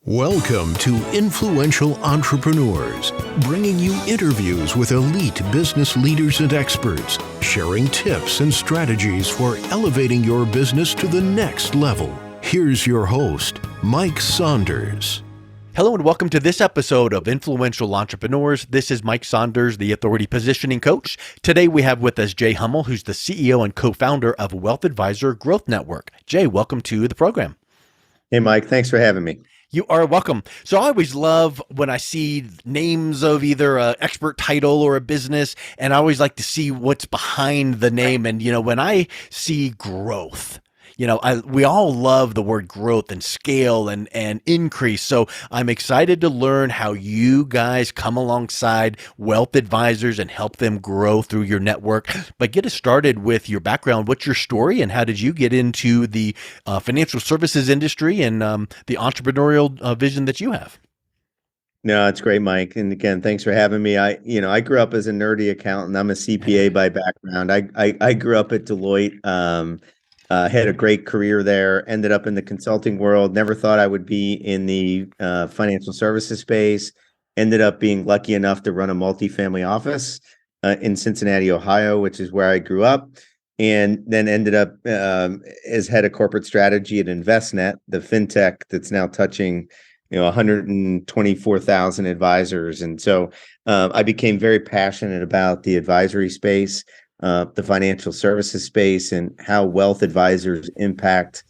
Welcome to Influential Entrepreneurs, bringing you interviews with elite business leaders and experts, sharing tips and strategies for elevating your business to the next level. Here's your host, Mike Saunders. Hello and welcome to this episode of Influential Entrepreneurs. This is Mike Saunders, the Authority Positioning Coach. Today we have with us Jay Hummel, who's the CEO and co-founder of Wealth Advisor Growth Network. Jay, welcome to the program. Hey, Mike. Thanks for having me. You are welcome. So I always love when I see names of either an expert title or a business, and I always like to see what's behind the name. And, when I see growth, we all love the word growth and scale and increase. So I'm excited to learn how you guys come alongside wealth advisors and help them grow through your network. But get us started with your background. What's your story and how did you get into the financial services industry and the entrepreneurial vision that you have? No, it's great, Mike. And again, thanks for having me. I grew up as a nerdy accountant. I'm a CPA by background. I grew up at Deloitte. Had a great career there, ended up in the consulting world, never thought I would be in the financial services space, ended up being lucky enough to run a multifamily office in Cincinnati, Ohio, which is where I grew up, and then ended up as head of corporate strategy at Envestnet, the fintech that's now touching 124,000 advisors. And so I became very passionate about the advisory space, the financial services space, and how wealth advisors impact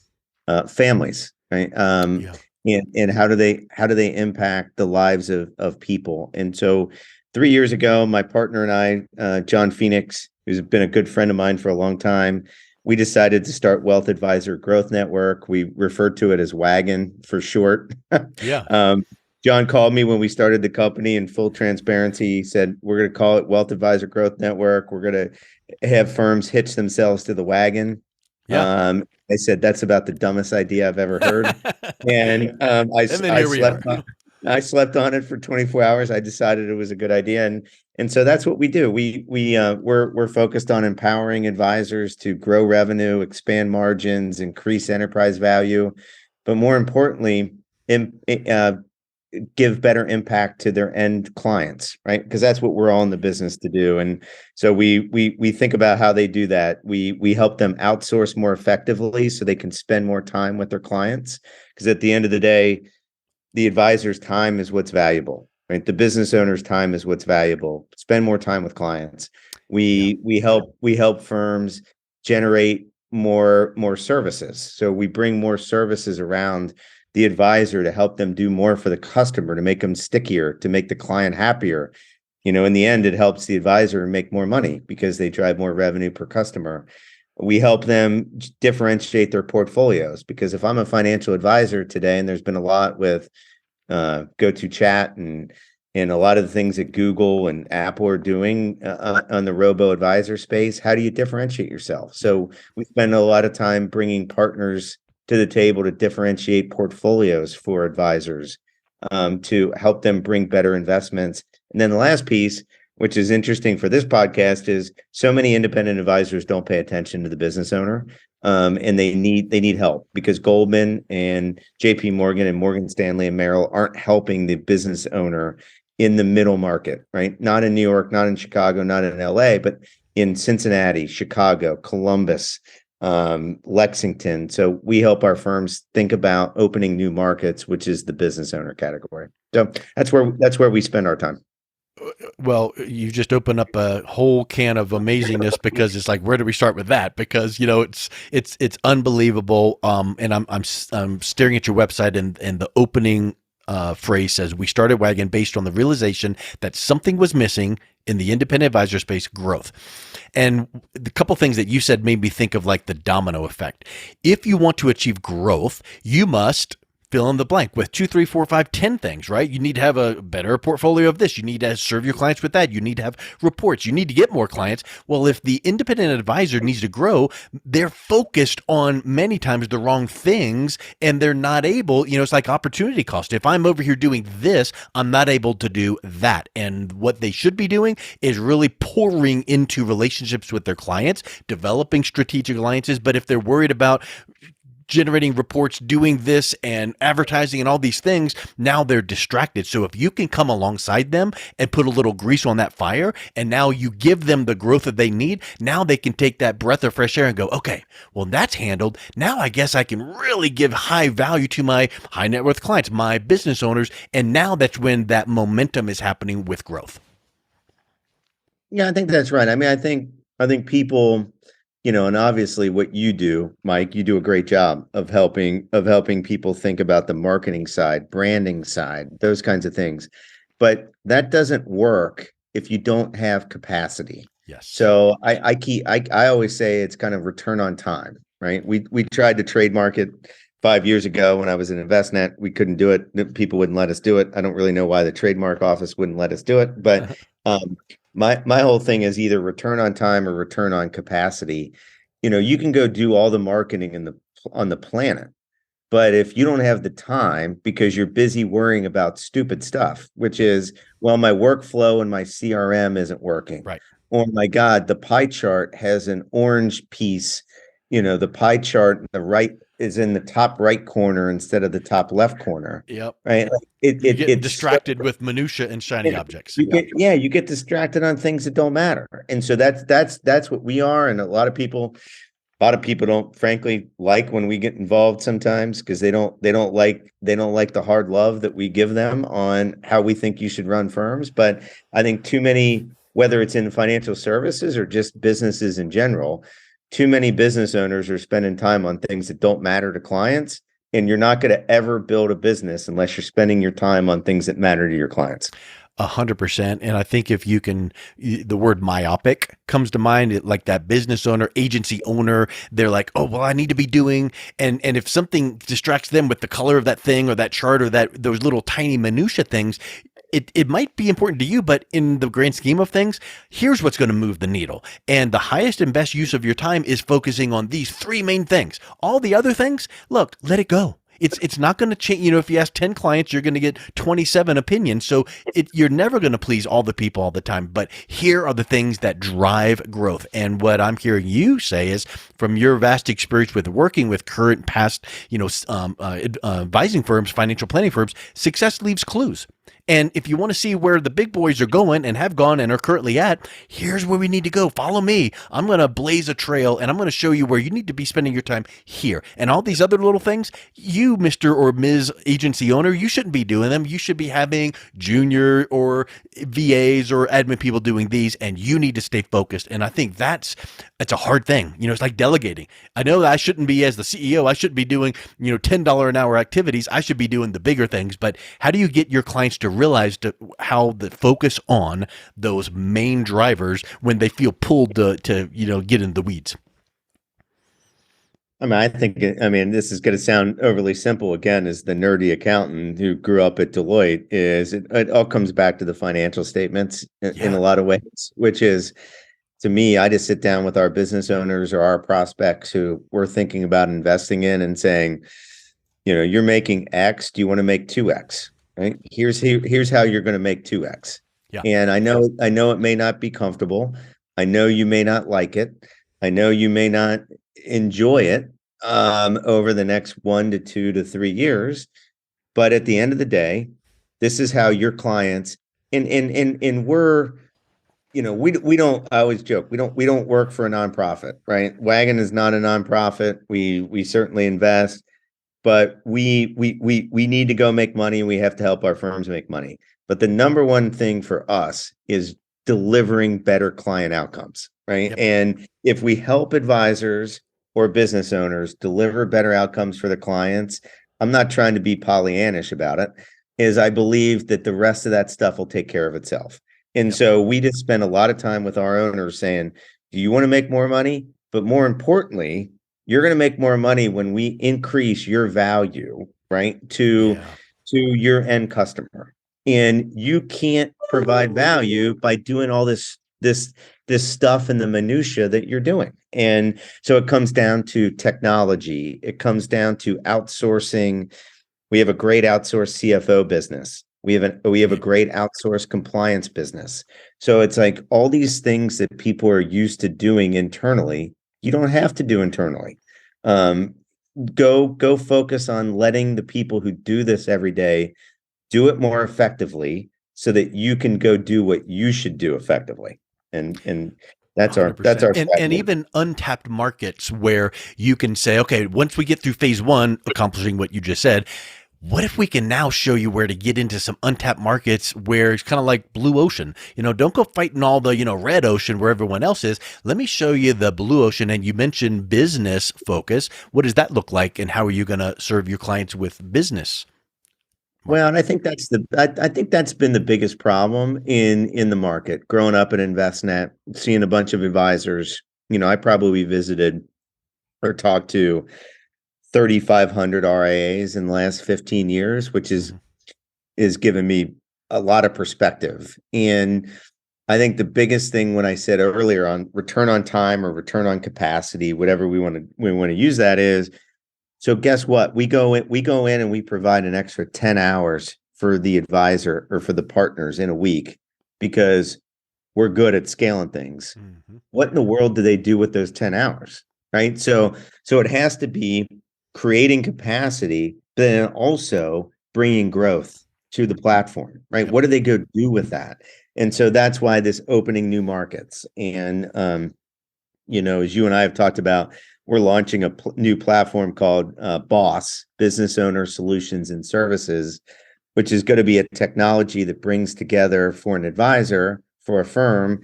families, right? And how do they impact the lives of people? And so 3 years ago, my partner and I, John Phoenix, who's been a good friend of mine for a long time, we decided to start Wealth Advisor Growth Network. We referred to it as WAGN for short. Yeah. John called me when we started the company in full transparency. He said, we're going to call it Wealth Advisor Growth Network. We're going to have firms hitch themselves to the wagon. Yeah. I said, that's about the dumbest idea I've ever heard. And I slept on it for 24 hours. I decided it was a good idea. And so that's what we do. We're focused on empowering advisors to grow revenue, expand margins, increase enterprise value, but more importantly, give better impact to their end clients, right? Because that's what we're all in the business to do. And so we think about how they do that. We help them outsource more effectively so they can spend more time with their clients. Because at the end of the day, the advisor's time is what's valuable, right? The business owner's time is what's valuable. Spend more time with clients. We help firms generate more services. So we bring more services around the advisor to help them do more for the customer, to make them stickier, to make the client happier. In the end, it helps the advisor make more money because they drive more revenue per customer. We help them differentiate their portfolios, because if I'm a financial advisor today, and there's been a lot with GoToChat and a lot of the things that Google and Apple are doing on the robo-advisor space, how do you differentiate yourself? So we spend a lot of time bringing partners to the table to differentiate portfolios for advisors, to help them bring better investments. And then the last piece, which is interesting for this podcast, is so many independent advisors don't pay attention to the business owner, and they need help, because Goldman and JP Morgan and Morgan Stanley and Merrill aren't helping the business owner in the middle market, right? Not in New York, not in Chicago, not in LA, but in Cincinnati, Chicago, Columbus, Lexington. So we help our firms think about opening new markets, which is the business owner category. So that's where we spend our time. Well, you just open up a whole can of amazingness, because it's like, where do we start with that? Because it's unbelievable. And I'm staring at your website, and the opening phrase says, we started WAGN based on the realization that something was missing in the independent advisor space: growth. And the couple things that you said made me think of like the domino effect. If you want to achieve growth, you must fill in the blank with 2, 3, 4, 5, 10 things, right? You need to have a better portfolio of this. You need to serve your clients with that. You need to have reports. You need to get more clients. Well, if the independent advisor needs to grow, they're focused on many times the wrong things, and they're not able, it's like opportunity cost. If I'm over here doing this, I'm not able to do that. And what they should be doing is really pouring into relationships with their clients, developing strategic alliances. But if they're worried about generating reports, doing this and advertising and all these things, now they're distracted. So if you can come alongside them and put a little grease on that fire, and now you give them the growth that they need, now they can take that breath of fresh air and go, okay, well, that's handled. Now I guess I can really give high value to my high net worth clients, my business owners. And now that's when that momentum is happening with growth. Yeah, I think that's right. I mean, I think people, and obviously what you do, Mike, you do a great job of helping people think about the marketing side, branding side, those kinds of things. But that doesn't work if you don't have capacity. Yes. So I always say it's kind of return on time, right? We tried to trademark it 5 years ago when I was in Envestnet. We couldn't do it. People wouldn't let us do it. I don't really know why the trademark office wouldn't let us do it, but my whole thing is either return on time or return on capacity. You can go do all the marketing on the planet, but if you don't have the time because you're busy worrying about stupid stuff, which is, well, my workflow and my CRM isn't working. Right. Oh my God, the pie chart has an orange piece. The pie chart on the right is in the top right corner instead of the top left corner. Yep. Right. You get distracted with minutia and shiny objects. You get distracted on things that don't matter. And so that's what we are. And a lot of people don't frankly like when we get involved sometimes, because they don't like the hard love that we give them on how we think you should run firms. But I think too many, whether it's in financial services or just businesses in general, too many business owners are spending time on things that don't matter to clients. And you're not going to ever build a business unless you're spending your time on things that matter to your clients. 100%. And I think if you can, the word myopic comes to mind, like that business owner, agency owner, they're like, oh, well, I need to be doing, and if something distracts them with the color of that thing or that chart or those little tiny minutia things, it might be important to you, but in the grand scheme of things, here's what's going to move the needle. And the highest and best use of your time is focusing on these three main things. All the other things, look, let it go. It's not going to change. If you ask 10 clients, you're going to get 27 opinions. So you're never going to please all the people all the time. But here are the things that drive growth. And what I'm hearing you say is, from your vast experience with working with current, past, advising firms, financial planning firms, success leaves clues. And if you want to see where the big boys are going and have gone and are currently at, here's where we need to go. Follow me. I'm going to blaze a trail and I'm going to show you where you need to be spending your time here. And all these other little things, you, Mr. or Ms. agency owner, you shouldn't be doing them. You should be having junior or VAs or admin people doing these, and you need to stay focused. And I think it's a hard thing. It's like delegating. I know that I shouldn't be, as the CEO, I shouldn't be doing, $10 an hour activities. I should be doing the bigger things. But how do you get your clients to realize how the focus on those main drivers when they feel pulled to get in the weeds? I mean, this is going to sound overly simple again, as the nerdy accountant who grew up at Deloitte, is it all comes back to the financial statements in a lot of ways, which is, to me, I just sit down with our business owners or our prospects who we're thinking about investing in and saying, you're making X. Do you want to make 2X? Right? Here's how you're going to make 2X. Yeah. And I know it may not be comfortable. I know you may not like it. I know you may not enjoy it over the next 1 to 2 to 3 years. But at the end of the day, this is how your clients, and we're, we don't, I always joke, we don't work for a nonprofit, right? WAGN is not a nonprofit. We certainly invest, but we need to go make money, and we have to help our firms make money. But the number one thing for us is delivering better client outcomes, right? Yep. And if we help advisors or business owners deliver better outcomes for the clients, I'm not trying to be Pollyannish about it, is I believe that the rest of that stuff will take care of itself. And so we just spend a lot of time with our owners saying, do you want to make more money? But more importantly, you're going to make more money when we increase your value, right, to your end customer. And you can't provide value by doing all this stuff in the minutia that you're doing. And so it comes down to technology. It comes down to outsourcing. We have a great outsourced CFO business. We have a great outsourced compliance business. So it's like all these things that people are used to doing internally, you don't have to do internally. go focus on letting the people who do this every day do it more effectively so that you can go do what you should do effectively. And that's our 100%. And strategy. even untapped markets where you can say, okay, once we get through phase one, accomplishing what you just said, what if we can now show you where to get into some untapped markets where it's kind of like blue ocean? Don't go fighting all the, red ocean where everyone else is. Let me show you the blue ocean. And you mentioned business focus. What does that look like? And how are you going to serve your clients with business Well, market? and I think I think that's been the biggest problem in the market. Growing up at Envestnet, seeing a bunch of advisors, I probably visited or talked to 3,500 RIAs in the last 15 years, which Mhm. is giving me a lot of perspective. And I think the biggest thing when I said earlier on return on time or return on capacity, whatever we want to use that is, so guess what? We go in and we provide an extra 10 hours for the advisor or for the partners in a week because we're good at scaling things. Mhm. What in the world do they do with those 10 hours? Right? So it has to be creating capacity, but then also bringing growth to the platform, right? Yep. What do they go do with that? And so that's why this opening new markets. And as you and I have talked about, we're launching a new platform called BOSS, Business Owner Solutions and Services, which is going to be a technology that brings together for an advisor, for a firm,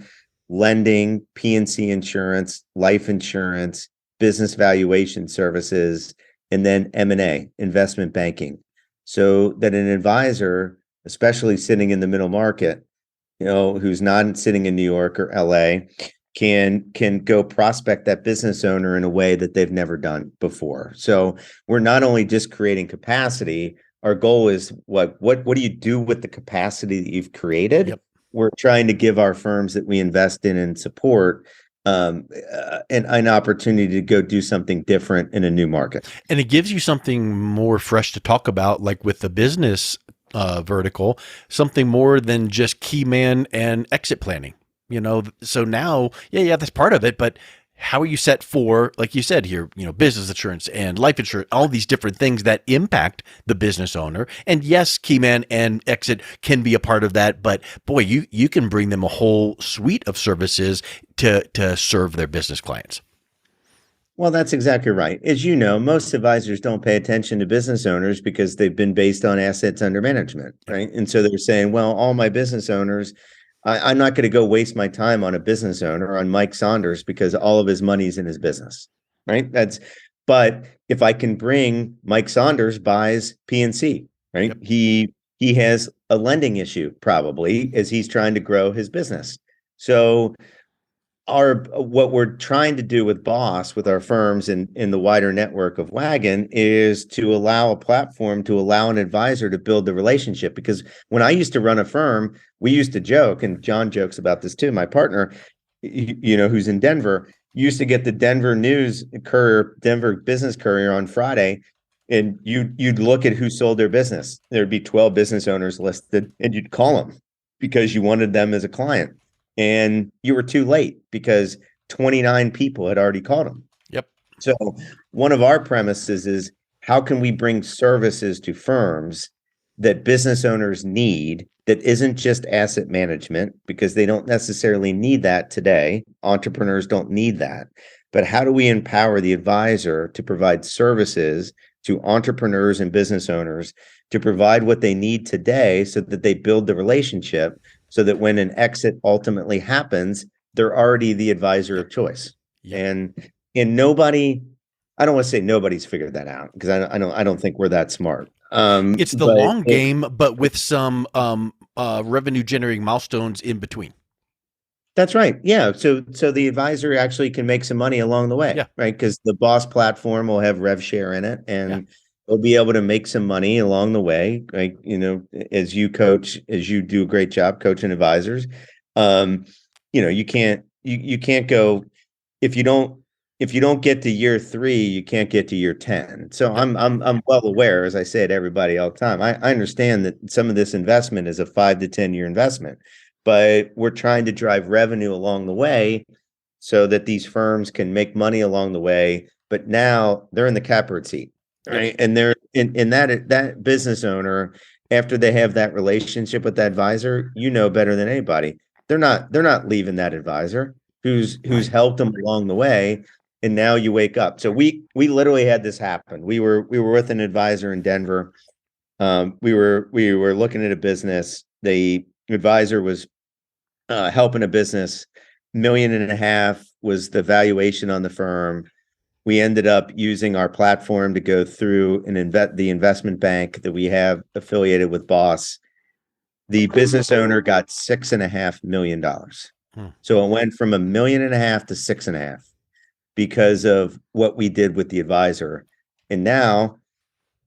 lending, P&C insurance, life insurance, business valuation services, and then M&A, investment banking, so that an advisor, especially sitting in the middle market, who's not sitting in New York or LA, can go prospect that business owner in a way that they've never done before. So we're not only just creating capacity, our goal is what do you do with the capacity that you've created? Yep. We're trying to give our firms that we invest in and support an opportunity to go do something different in a new market. And it gives you something more fresh to talk about, like with the business vertical, something more than just key man and exit planning. So now, yeah, that's part of it, but how are you set for, like you said here, business insurance and life insurance, all these different things that impact the business owner. And yes, key man and exit can be a part of that, but boy, you can bring them a whole suite of services to serve their business clients. Well, that's exactly right. As you know, most advisors don't pay attention to business owners because they've been based on assets under management, Yep. right? And so they're saying, well, all my business owners, I'm not going to go waste my time on a business owner, on Mike Saunders, because all of his money's in his business, right? But if I can bring Mike Saunders buys PNC, right? Yep. He has a lending issue probably as he's trying to grow his business. So what we're trying to do with Boss, with our firms and in the wider network of WAGN, is to allow a platform to allow an advisor to build the relationship. Because when I used to run a firm, we used to joke, and John jokes about this too, my partner, who's in Denver, used to get the Denver News Courier, Denver Business Courier on Friday, and you'd look at who sold their business. There'd be 12 business owners listed, and you'd call them because you wanted them as a client. And you were too late because 29 people had already called them. Yep. So one of our premises is, how can we bring services to firms that business owners need that isn't just asset management, because they don't necessarily need that today. Entrepreneurs don't need that. But how do we empower the advisor to provide services to entrepreneurs and business owners to provide what they need today so that they build the relationship, so that when an exit ultimately happens, they're already the advisor Yep. of choice. Yep. And nobody, I don't want to say nobody's figured that out, because I don't think we're that smart. It's the But long game, but with some revenue generating milestones in between. that's right. Yeah. So the advisor actually can make some money along the way, Yeah. right? Because the Boss platform will have rev share in it, Yeah. and they'll be able to make some money along the way. Like, as you coach, as you do a great job coaching advisors, um, you can't go if you don't get to year 3, you can't get to year 10. So Yep. I'm well aware, as I say to everybody all the time, I understand that some of this investment is a 5 to 10 year investment, but we're trying to drive revenue along the way so that these firms can make money along the way but now they're in the catbird seat, right? And they're in that business owner, after they have that relationship with that advisor, better than anybody. They're not leaving that advisor who's helped them along the way. And now you wake up. So we literally had this happen. We were with an advisor in Denver. We were looking at a business. The advisor was helping a business. $1.5 million was the valuation on the firm. We ended up using our platform to go through the investment bank that we have affiliated with Boss. The business owner got $6.5 million. So it went from $1.5 million to 6.5 because of what we did with the advisor. And now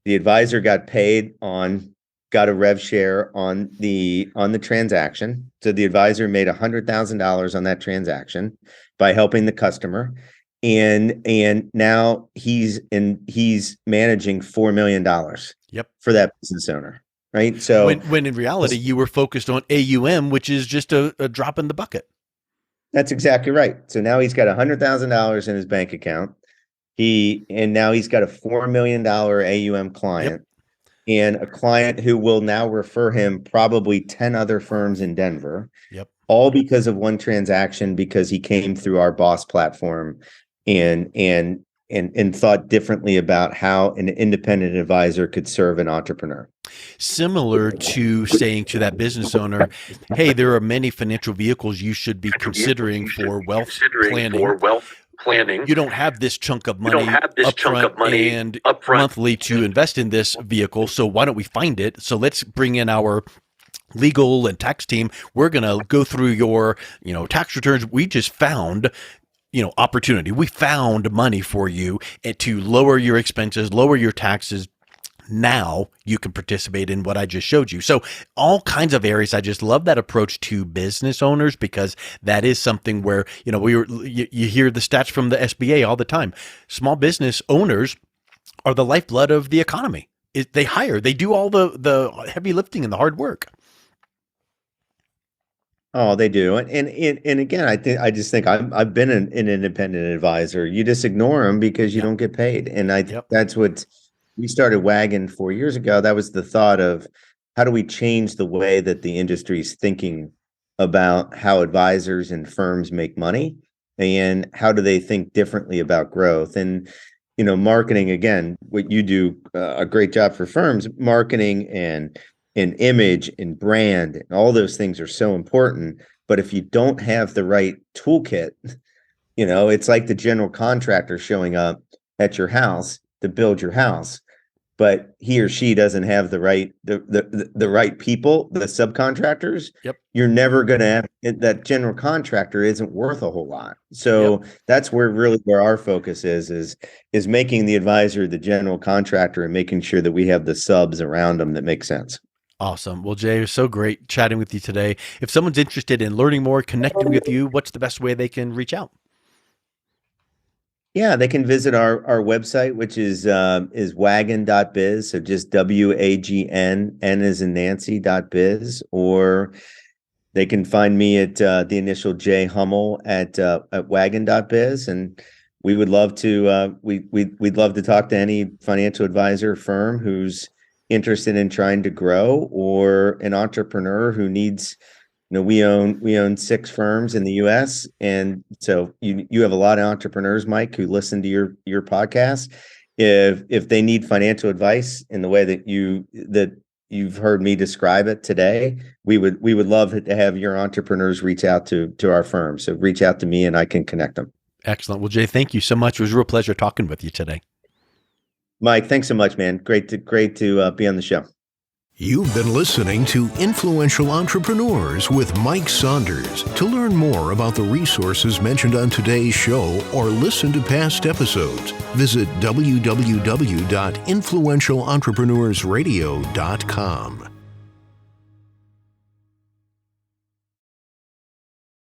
the advisor got a rev share on the transaction. So the advisor made $100,000 on that transaction by helping the customer. And now he's managing $4 million for that business owner. Right. So when in reality, you were focused on AUM, which is just a drop in the bucket. That's exactly right. So now he's got $100,000 in his bank account. Now he's got a $4 million AUM client, and a client who will now refer him probably 10 other firms in Denver. All because of one transaction, because he came through our Boss platform and thought differently about how an independent advisor could serve an entrepreneur. Similar to saying to that business owner, hey, there are many financial vehicles you should be considering for wealth planning. You don't have this chunk of money upfront and monthly to invest in this vehicle. So why don't we find it? So let's bring in our legal and tax team. We're going to go through your, tax returns. We just found opportunity. We found money for you to lower your expenses, lower your taxes. Now you can participate in what I just showed you. So all kinds of areas. I just love that approach to business owners, because that is something where, you hear the stats from the SBA all the time. Small business owners are the lifeblood of the economy. They do all the heavy lifting and the hard work. Oh, they do. And again, I just think I've been an independent advisor. You just ignore them because you don't get paid. And that's what we started WAGN 4 years ago. That was the thought of, how do we change the way that the industry is thinking about how advisors and firms make money, and how do they think differently about growth? And marketing, again, what you do a great job for firms. Marketing and image and brand and all those things are so important. But if you don't have the right toolkit, it's like the general contractor showing up at your house to build your house, but he or she doesn't have the right people, the subcontractors. You're never going to have that. General contractor isn't worth a whole lot. So that's where our focus is making the advisor the general contractor, and making sure that we have the subs around them that make sense. Awesome. Well, Jay, it was so great chatting with you today. If someone's interested in learning more, connecting with you, what's the best way they can reach out? Yeah, they can visit our website, which is wagn.biz. So just WAGN, N as in Nancy.biz, or they can find me at the initial J Hummel at wagn.biz. And we would love to, we'd love to talk to any financial advisor firm who's interested in trying to grow, or an entrepreneur who needs, we own 6 firms in the US. And so you have a lot of entrepreneurs, Mike, who listen to your podcast. If they need financial advice in the way that you've heard me describe it today, we would love to have your entrepreneurs reach out to our firm. So reach out to me and I can connect them. Excellent. Well, Jay, thank you so much. It was a real pleasure talking with you today. Mike, thanks so much, man. Great to be on the show. You've been listening to Influential Entrepreneurs with Mike Saunders. To learn more about the resources mentioned on today's show, or listen to past episodes, visit www.influentialentrepreneursradio.com.